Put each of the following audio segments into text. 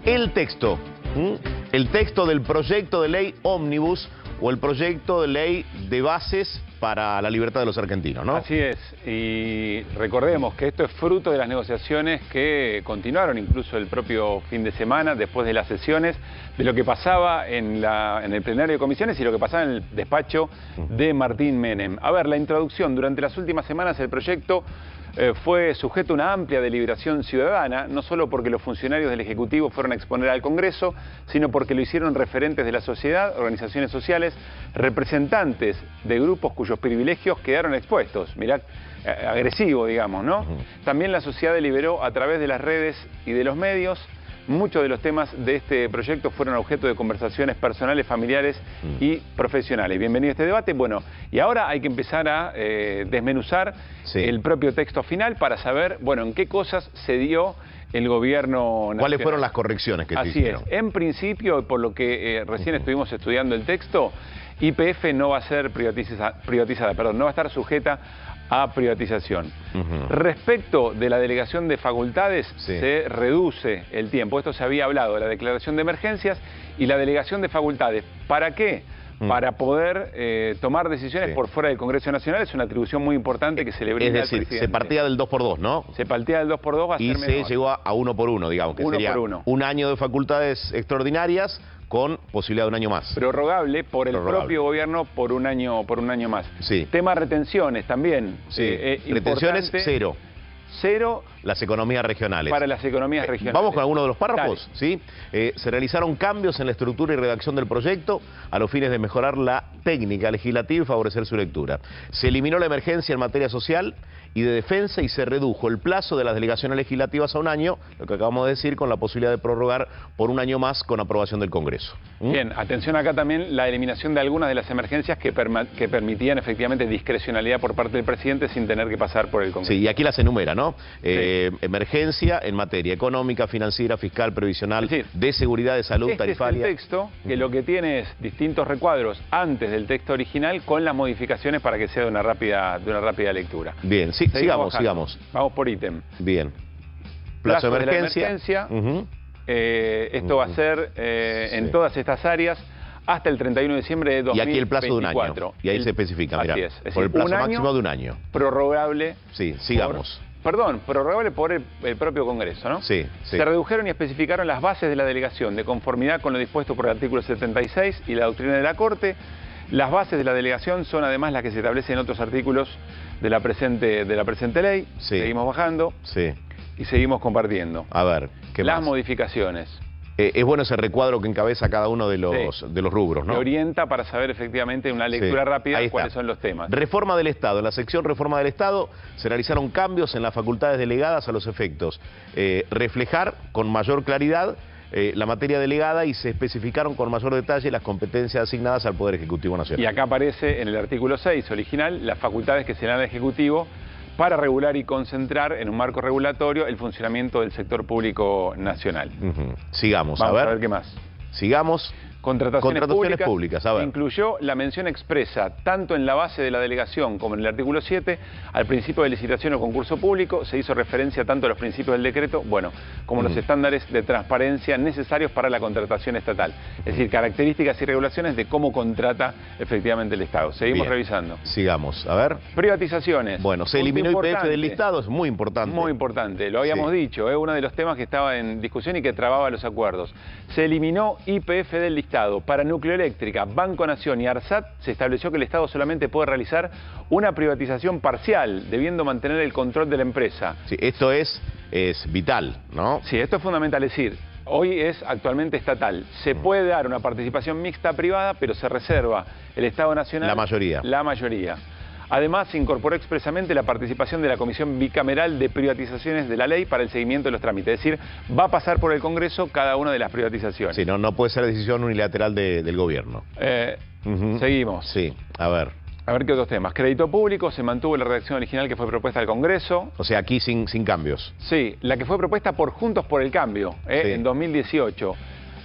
el texto. El texto del proyecto de ley ómnibus o el proyecto de ley de bases para la libertad de los argentinos, ¿no? Así es, y recordemos que esto es fruto de las negociaciones que continuaron incluso el propio fin de semana, después de las sesiones, de lo que pasaba en el plenario de comisiones y lo que pasaba en el despacho de Martín Menem. A ver, la introducción. Durante las últimas semanas el proyecto fue sujeto a una amplia deliberación ciudadana, no solo porque los funcionarios del Ejecutivo fueron a exponer al Congreso, sino porque lo hicieron referentes de la sociedad, organizaciones sociales, representantes de grupos cuyos privilegios quedaron expuestos. Mirá, agresivo, digamos, ¿no? También la sociedad deliberó a través de las redes y de los medios. Muchos de los temas de este proyecto fueron objeto de conversaciones personales, familiares y profesionales. Bienvenido a este debate. Bueno, y ahora hay que empezar a desmenuzar el propio texto final para saber, bueno, en qué cosas se dio el gobierno nacional. ¿Cuáles fueron las correcciones que se hicieron? Así es. En principio, por lo que recién estuvimos estudiando el texto, YPF no va a ser privatizada, no va a estar sujeta a privatización. Respecto de la delegación de facultades, se reduce el tiempo. Esto se había hablado de la declaración de emergencias y la delegación de facultades. ¿Para qué? Para poder tomar decisiones por fuera del Congreso Nacional. Es una atribución muy importante que se le brinda al presidente. Es decir, se partía del 2x2, ¿no? Se partía del 2x2, va a ser menor. Y se llegó a 1x1, digamos, que sería un año de facultades extraordinarias con posibilidad de un año más. Prorrogable por el propio gobierno por un año más. Tema retenciones también. Retenciones, cero. Cero. Las economías regionales. Para las economías regionales. Vamos con alguno de los párrafos. ¿Sí? Se realizaron cambios en la estructura y redacción del proyecto a los fines de mejorar la técnica legislativa y favorecer su lectura. Se eliminó la emergencia en materia social y de defensa y se redujo el plazo de las delegaciones legislativas a un año, lo que acabamos de decir, con la posibilidad de prorrogar por un año más con aprobación del Congreso. Bien, atención acá también la eliminación de algunas de las emergencias que permitían efectivamente discrecionalidad por parte del presidente sin tener que pasar por el Congreso. Sí, y aquí las enumera, ¿no? Emergencia en materia económica, financiera, fiscal, previsional, de seguridad, de salud, tarifaria. Es el texto que lo que tiene es distintos recuadros antes del texto original con las modificaciones para que sea de una rápida lectura. Bien, sigamos. Vamos por ítem. Bien. Plazo de emergencia. Esto va a ser en todas estas áreas hasta el 31 de diciembre de 2024. Y aquí el plazo de un año. Y ahí se especifica, mirá. Así es. Es por el plazo decir, máximo de un año. Prorrogable. Sí, sigamos. Prorrogable por el propio Congreso, ¿no? Sí. Se redujeron y especificaron las bases de la delegación de conformidad con lo dispuesto por el artículo 76 y la doctrina de la Corte. Las bases de la delegación son además las que se establecen en otros artículos de la presente ley. Seguimos bajando y seguimos compartiendo. A ver, ¿qué más? Las modificaciones. Es bueno ese recuadro que encabeza cada uno de los rubros, ¿no? Que orienta para saber efectivamente una lectura rápida cuáles son los temas. Reforma del Estado. En la sección Reforma del Estado se realizaron cambios en las facultades delegadas a los efectos. Reflejar con mayor claridad la materia delegada y se especificaron con mayor detalle las competencias asignadas al Poder Ejecutivo Nacional. Y acá aparece en el artículo 6 original las facultades que se le dan al Ejecutivo para regular y concentrar en un marco regulatorio el funcionamiento del sector público nacional. Sigamos, Vamos a ver qué más. Sigamos. Contrataciones públicas, a ver. Incluyó la mención expresa, tanto en la base de la delegación como en el artículo 7, al principio de licitación o concurso público. Se hizo referencia tanto a los principios del decreto, como los estándares de transparencia necesarios para la contratación estatal. Es decir, características y regulaciones de cómo contrata efectivamente el Estado. Seguimos revisando. Sigamos, a ver. Privatizaciones. Bueno, se eliminó YPF del listado, es muy importante. Muy importante, lo habíamos dicho, es uno de los temas que estaba en discusión y que trababa los acuerdos. Se eliminó YPF del listado. Para Nucleoeléctrica, Banco Nación y ARSAT se estableció que el Estado solamente puede realizar una privatización parcial, debiendo mantener el control de la empresa. Sí, esto es vital, ¿no? Sí, esto es fundamental, es decir, hoy es actualmente estatal. Se puede dar una participación mixta privada, pero se reserva el Estado Nacional. La mayoría. Además, se incorporó expresamente la participación de la Comisión Bicameral de Privatizaciones de la Ley para el seguimiento de los trámites. Es decir, va a pasar por el Congreso cada una de las privatizaciones. Sí, no puede ser decisión unilateral del gobierno. Seguimos. Sí, a ver. A ver qué otros temas. Crédito público, se mantuvo la redacción original que fue propuesta al Congreso. O sea, aquí sin cambios. Sí, la que fue propuesta por Juntos por el Cambio, en 2018.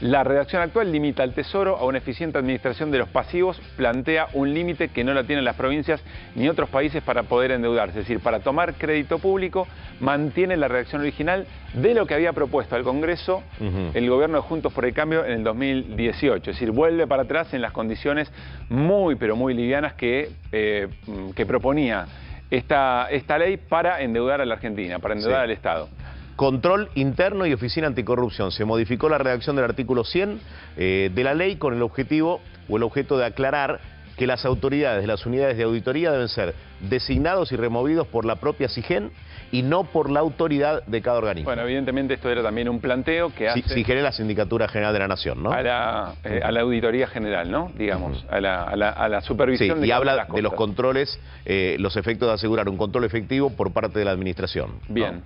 La redacción actual limita al Tesoro a una eficiente administración de los pasivos, plantea un límite que no la tienen las provincias ni otros países para poder endeudarse. Es decir, para tomar crédito público, mantiene la redacción original de lo que había propuesto al Congreso el gobierno de Juntos por el Cambio en el 2018. Es decir, vuelve para atrás en las condiciones muy, pero muy livianas que proponía esta ley para endeudar a la Argentina, para endeudar al Estado. Control interno y oficina anticorrupción. Se modificó la redacción del artículo 100 de la ley con el objetivo o el objeto de aclarar que las autoridades de las unidades de auditoría deben ser designados y removidos por la propia SIGEN y no por la autoridad de cada organismo. Bueno, evidentemente esto era también un planteo que hace... SIGEN es la Sindicatura General de la Nación, ¿no? A la Auditoría General, ¿no? Digamos, a la supervisión. Sí, y habla de los controles, los efectos de asegurar un control efectivo por parte de la Administración, ¿no? Bien.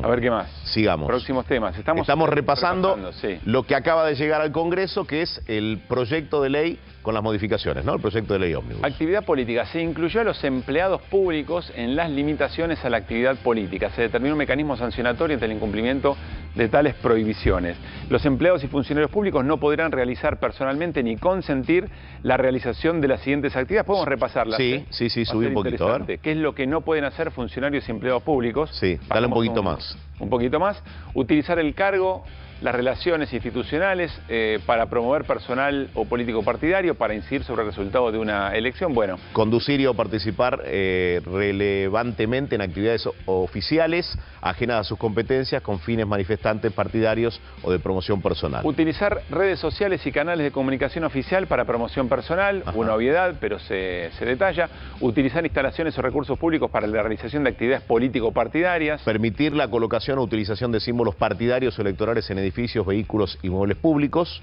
A ver qué más. Sigamos. Próximos temas. Estamos repasando sí, lo que acaba de llegar al Congreso, que es el proyecto de ley con las modificaciones, ¿no? El proyecto de ley ómnibus. Actividad política. Se incluyó a los empleados públicos en las limitaciones a la actividad política. Se determinó un mecanismo sancionatorio ante el incumplimiento de tales prohibiciones. Los empleados y funcionarios públicos no podrán realizar personalmente ni consentir la realización de las siguientes actividades. ¿Podemos repasarlas? Sí, subí un poquito. A ver. ¿Qué es lo que no pueden hacer funcionarios y empleados públicos? Sí, dale un poquito más. Un poquito más. Utilizar el cargo, las relaciones institucionales para promover personal o político partidario, para incidir sobre el resultado de una elección. Bueno. Conducir o participar relevantemente en actividades oficiales ajenas a sus competencias con fines manifestantes partidarios o de promoción personal. Utilizar redes sociales y canales de comunicación oficial para promoción personal, una obviedad, pero se detalla. Utilizar instalaciones o recursos públicos para la realización de actividades político-partidarias. Permitir la colocación o utilización de símbolos partidarios o electorales en edificios, vehículos y muebles públicos.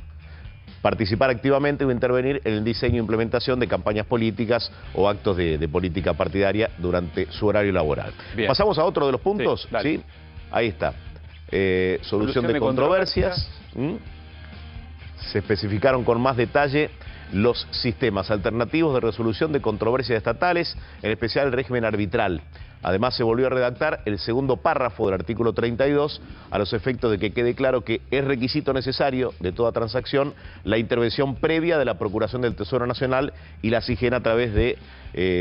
Participar activamente o intervenir en el diseño e implementación de campañas políticas o actos de política partidaria durante su horario laboral. Bien. ¿Pasamos a otro de los puntos? Sí, ¿Sí? Ahí está. Solución de controversias. Se especificaron con más detalle los sistemas alternativos de resolución de controversias estatales, en especial el régimen arbitral. Además, se volvió a redactar el segundo párrafo del artículo 32 a los efectos de que quede claro que es requisito necesario de toda transacción la intervención previa de la Procuración del Tesoro Nacional y la SIGEN a través de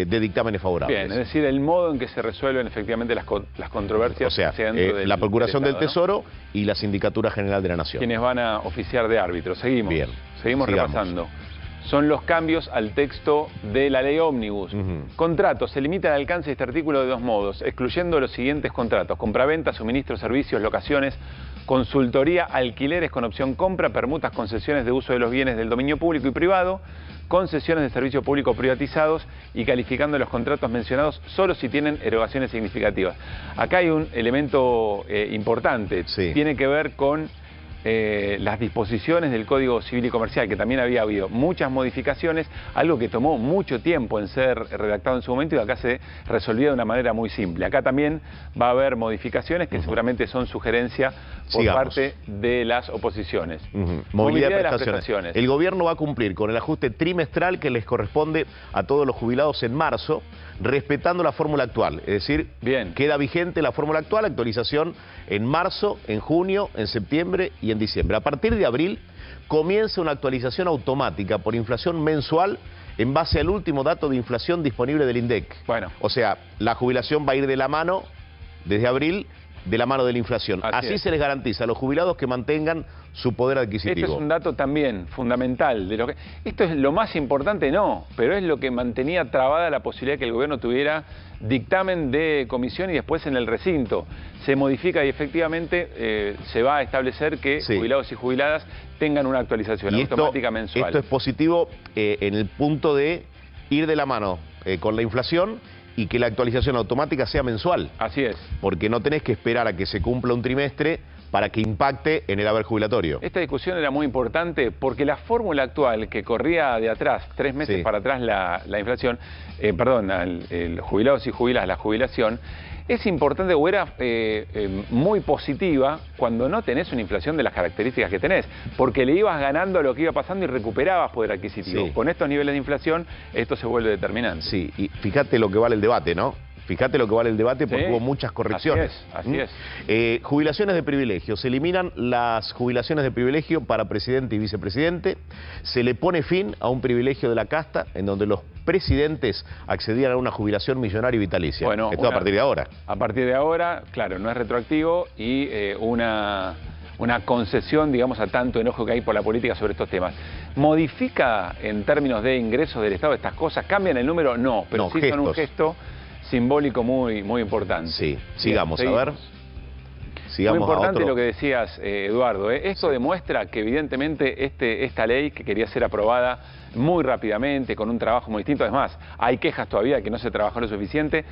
dictámenes favorables. Bien, es decir, el modo en que se resuelven efectivamente las controversias. O sea, la Procuración del Tesoro y la Sindicatura General de la Nación. Quienes van a oficiar de árbitros. Seguimos. Bien. Sigamos repasando. Son los cambios al texto de la ley ómnibus. Contratos. Se limita el alcance de este artículo de dos modos, excluyendo los siguientes contratos: compraventa, suministros, servicios, locaciones, consultoría, alquileres con opción compra, permutas, concesiones de uso de los bienes del dominio público y privado, concesiones de servicio público privatizados, y calificando los contratos mencionados solo si tienen erogaciones significativas. Acá hay un elemento importante. Sí. Tiene que ver con las disposiciones del Código Civil y Comercial, que también había habido muchas modificaciones, algo que tomó mucho tiempo en ser redactado en su momento y acá se resolvía de una manera muy simple. Acá también va a haber modificaciones que seguramente son sugerencia por parte de las oposiciones. Movilidad de prestaciones. El gobierno va a cumplir con el ajuste trimestral que les corresponde a todos los jubilados en marzo, respetando la fórmula actual. Es decir, queda vigente la fórmula actual, actualización en marzo, en junio, en septiembre y en diciembre. A partir de abril comienza una actualización automática por inflación mensual en base al último dato de inflación disponible del INDEC. Bueno. O sea, la jubilación va a ir de la mano, desde abril, de la mano de la inflación. Así se les garantiza a los jubilados que mantengan su poder adquisitivo. Este es un dato también fundamental. Esto es lo más importante, no, pero es lo que mantenía trabada la posibilidad de que el gobierno tuviera dictamen de comisión y después en el recinto. Se modifica y efectivamente se va a establecer que jubilados y jubiladas tengan una actualización automática mensual. Esto es positivo en el punto de ir de la mano con la inflación y que la actualización automática sea mensual. Así es. Porque no tenés que esperar a que se cumpla un trimestre para que impacte en el haber jubilatorio. Esta discusión era muy importante porque la fórmula actual que corría de atrás, 3 meses para atrás la inflación, el jubilados y jubiladas, la jubilación, es importante o era muy positiva cuando no tenés una inflación de las características que tenés, porque le ibas ganando a lo que iba pasando y recuperabas poder adquisitivo. Con estos niveles de inflación, esto se vuelve determinante. Sí, y fíjate lo que vale el debate, ¿no? Fíjate lo que vale el debate porque hubo muchas correcciones. Así es. Jubilaciones de privilegio. Se eliminan las jubilaciones de privilegio para presidente y vicepresidente. Se le pone fin a un privilegio de la casta en donde los presidentes accedían a una jubilación millonaria y vitalicia. Bueno, esto a partir de ahora. A partir de ahora, claro, no es retroactivo y una concesión, digamos, a tanto enojo que hay por la política sobre estos temas. ¿Modifica en términos de ingresos del Estado estas cosas? ¿Cambian el número? No, pero sí son un gesto simbólico muy importante. Sí, sigamos, a ver. Muy importante lo que decías, Eduardo. Esto demuestra que evidentemente esta ley que quería ser aprobada muy rápidamente, con un trabajo muy distinto, además hay quejas todavía de que no se trabajó lo suficiente,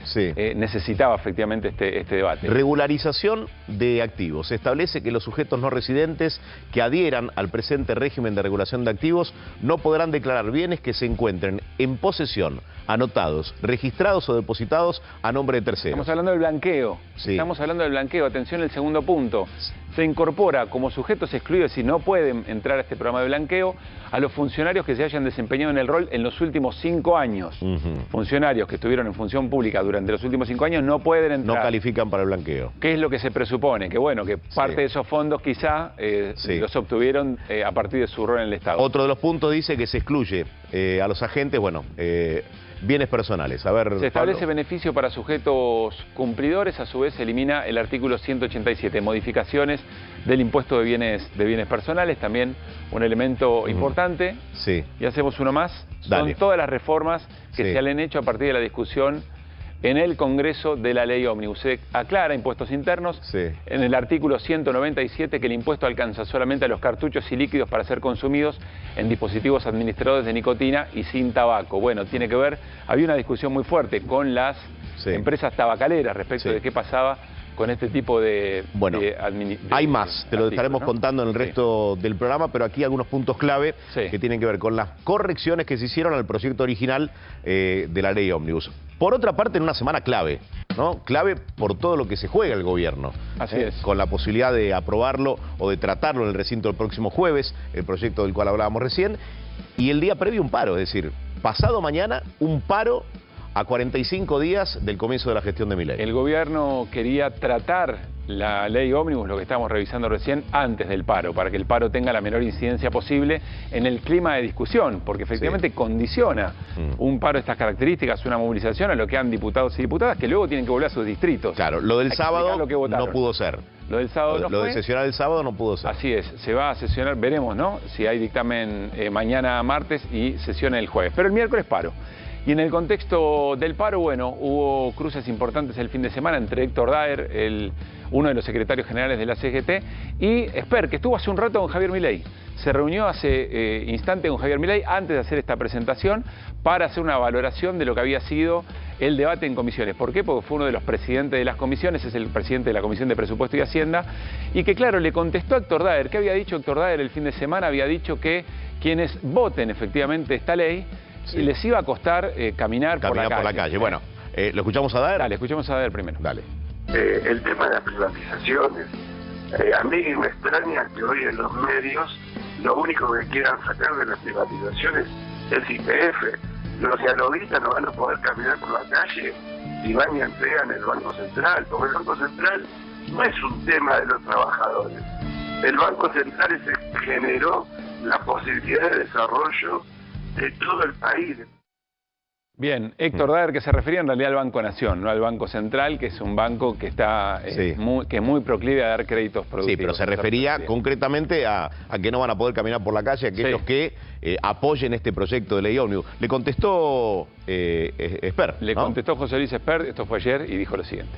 necesitaba efectivamente este debate. Regularización de activos. Se establece que los sujetos no residentes que adhieran al presente régimen de regulación de activos no podrán declarar bienes que se encuentren en posesión, anotados, registrados o depositados a nombre de terceros. Estamos hablando del blanqueo. Estamos hablando del blanqueo. Atención, el segundo punto. Se incorpora como sujetos excluidos y no pueden entrar a este programa de blanqueo a los funcionarios que se hayan desempeñado en el rol en los últimos 5 años. Funcionarios que estuvieron en función pública durante los últimos 5 años no pueden entrar. No califican para el blanqueo. ¿Qué es lo que se presupone? Que bueno, que parte de esos fondos quizá los obtuvieron a partir de su rol en el Estado. Otro de los puntos dice que se excluye a los agentes, bienes personales. A ver, se establece beneficio para sujetos cumplidores, a su vez se elimina el artículo 187, modificaciones del impuesto de bienes personales, también un elemento importante. Y hacemos uno más. Son todas las reformas que se han hecho a partir de la discusión en el Congreso de la Ley Ómnibus. Se aclara impuestos internos en el artículo 197 que el impuesto alcanza solamente a los cartuchos y líquidos para ser consumidos en dispositivos administradores de nicotina y sin tabaco. Bueno, tiene que ver, había una discusión muy fuerte con las empresas tabacaleras respecto de qué pasaba con este tipo de... Bueno, hay más, te lo estaremos contando en el resto del programa, pero aquí algunos puntos clave que tienen que ver con las correcciones que se hicieron al proyecto original de la ley Ómnibus. Por otra parte, en una semana clave, ¿no? Clave por todo lo que se juega el gobierno. Así es. Con la posibilidad de aprobarlo o de tratarlo en el recinto el próximo jueves, el proyecto del cual hablábamos recién, y el día previo un paro, es decir, pasado mañana un paro a 45 días del comienzo de la gestión de Milei. El gobierno quería tratar la ley ómnibus, lo que estábamos revisando recién, antes del paro, para que el paro tenga la menor incidencia posible en el clima de discusión, porque efectivamente condiciona un paro de estas características, una movilización a lo que han diputados y diputadas que luego tienen que volver a sus distritos. Claro, lo del sábado no pudo ser. Lo del sábado no fue. Lo de sesionar el sábado no pudo ser. Así es, se va a sesionar, veremos, ¿no? Si hay dictamen mañana martes y sesión el jueves. Pero el miércoles paro. Y en el contexto del paro, bueno, hubo cruces importantes el fin de semana entre Héctor Daer, uno de los secretarios generales de la CGT, y Esper, que estuvo hace un rato con Javier Milei. Se reunió hace instante con Javier Milei antes de hacer esta presentación para hacer una valoración de lo que había sido el debate en comisiones. ¿Por qué? Porque fue uno de los presidentes de las comisiones, es el presidente de la Comisión de Presupuesto y Hacienda, y que claro, le contestó a Héctor Daer. ¿Qué había dicho Héctor Daer el fin de semana? Había dicho que quienes voten efectivamente esta ley, y les iba a costar caminar por la calle. Bueno, ¿lo escuchamos a Daer? Dale, escuchamos a Daer primero. Dale. El tema de las privatizaciones. A mí me extraña que hoy en los medios lo único que quieran sacar de las privatizaciones es YPF. Los dialoguistas no van a poder caminar por la calle si van y entregan el Banco Central, porque el Banco Central no es un tema de los trabajadores. El Banco Central es el que generó la posibilidad de desarrollo de todo el país. Bien, Héctor Daer, que se refería en realidad al Banco Nación, no al Banco Central, que es un banco que está muy proclive a dar créditos productivos. Sí, pero se refería concretamente a que no van a poder caminar por la calle aquellos que apoyen este proyecto de ley ómnibus. Le contestó Esper, Le contestó José Luis Esper, esto fue ayer, y dijo lo siguiente.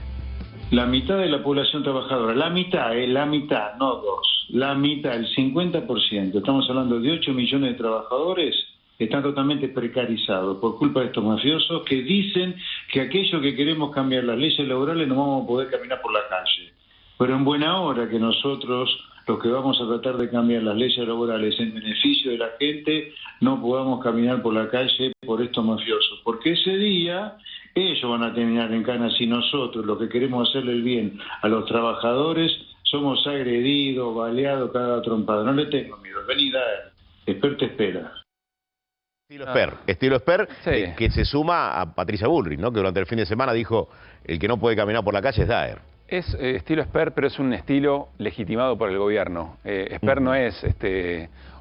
La mitad de la población trabajadora, la mitad, no dos, la mitad, el 50%, estamos hablando de 8 millones de trabajadores, están totalmente precarizados por culpa de estos mafiosos que dicen que aquellos que queremos cambiar las leyes laborales no vamos a poder caminar por la calle. Pero en buena hora que nosotros, los que vamos a tratar de cambiar las leyes laborales en beneficio de la gente, no podamos caminar por la calle por estos mafiosos. Porque ese día ellos van a terminar en cana si nosotros, los que queremos hacerle el bien a los trabajadores, somos agredidos, baleados, cada trompada. No le tengo miedo. Vení, Daer. Esper te espera. Estilo Esper, Sí. que se suma a Patricia Bullrich, ¿no? Que durante el fin de semana dijo, el que no puede caminar por la calle es Daer. Es estilo Esper, pero es un estilo legitimado por el gobierno. Esper no es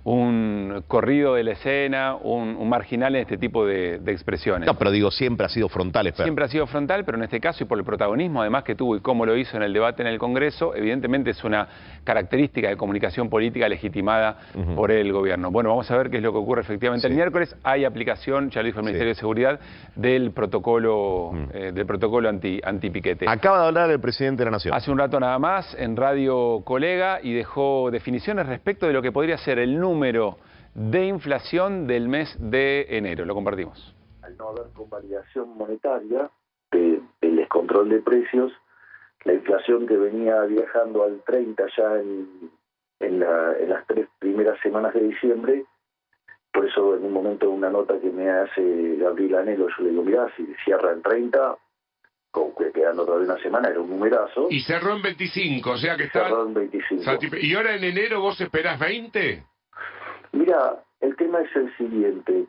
un corrido de la escena, un marginal en este tipo de expresiones. No, pero digo, siempre ha sido frontal Esper. Siempre ha sido frontal, pero en este caso y por el protagonismo además que tuvo y cómo lo hizo en el debate en el Congreso, evidentemente es una característica de comunicación política legitimada por el gobierno. Bueno, vamos a ver qué es lo que ocurre efectivamente. El miércoles hay aplicación, ya lo dijo el Ministerio de Seguridad, del protocolo anti-piquete. Acaba de hablar el presidente de la Nación. Hace un rato nada más en Radio Colega y dejó definiciones respecto de lo que podría ser el número de inflación del mes de enero. Lo compartimos. Al no haber convalidación monetaria del descontrol de precios, la inflación que venía viajando al 30 ya en las 3 primeras semanas de diciembre, por eso en un momento una nota que me hace Gabriel Anelo, yo le digo, mirá, si cierra en 30, con que quedando todavía una semana, era un numerazo. Y cerró en 25, o sea que estaba... Cerró en 25. ¿Y ahora en enero vos esperás 20? Mira, el tema es el siguiente.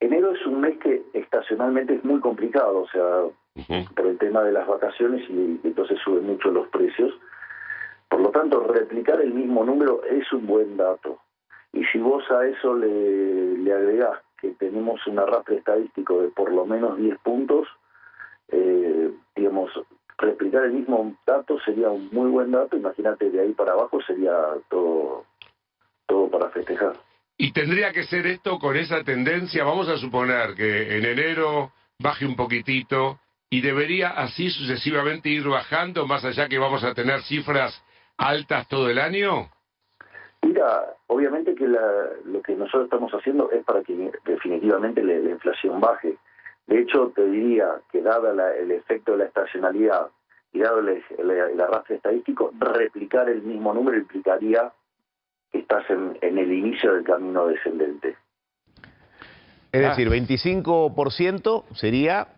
Enero es un mes que estacionalmente es muy complicado, o sea, por el tema de las vacaciones y entonces suben mucho los precios. Por lo tanto, replicar el mismo número es un buen dato. Y si vos a eso le agregás que tenemos un arrastre estadístico de por lo menos 10 puntos, digamos, replicar el mismo dato sería un muy buen dato. Imagínate, de ahí para abajo sería todo para festejar. Y tendría que ser esto con esa tendencia, vamos a suponer que en enero baje un poquitito y debería así sucesivamente ir bajando, más allá que vamos a tener cifras altas todo el año. Mira, obviamente que lo que nosotros estamos haciendo es para que definitivamente la inflación baje. De hecho, te diría que dado el efecto de la estacionalidad y dado el arrastre estadístico, replicar el mismo número implicaría que estás en el inicio del camino descendente. Es decir, 25% sería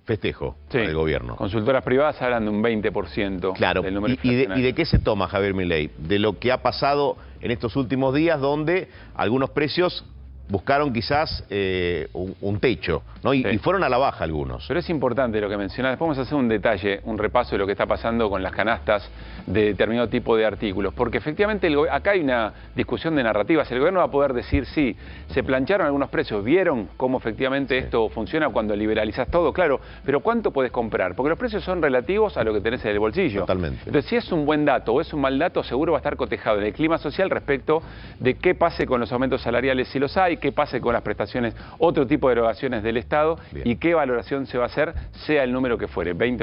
festejo del gobierno. Consultoras privadas hablan de un 20% claro. del número ¿Y de qué se toma, Javier Milei? De lo que ha pasado en estos últimos días, donde algunos precios buscaron quizás un techo, ¿no? Y fueron a la baja algunos. Pero es importante lo que mencionás. Después vamos a hacer un detalle, un repaso de lo que está pasando con las canastas de determinado tipo de artículos. Porque efectivamente acá hay una discusión de narrativas. El gobierno va a poder decir, sí, se plancharon algunos precios. ¿Vieron cómo efectivamente esto funciona cuando liberalizás todo? Claro, pero ¿cuánto podés comprar? Porque los precios son relativos a lo que tenés en el bolsillo. Totalmente. Entonces, si es un buen dato o es un mal dato, seguro va a estar cotejado en el clima social respecto de qué pase con los aumentos salariales si los hay, qué pase con las prestaciones, otro tipo de erogaciones del Estado y qué valoración se va a hacer, sea el número que fuere, 20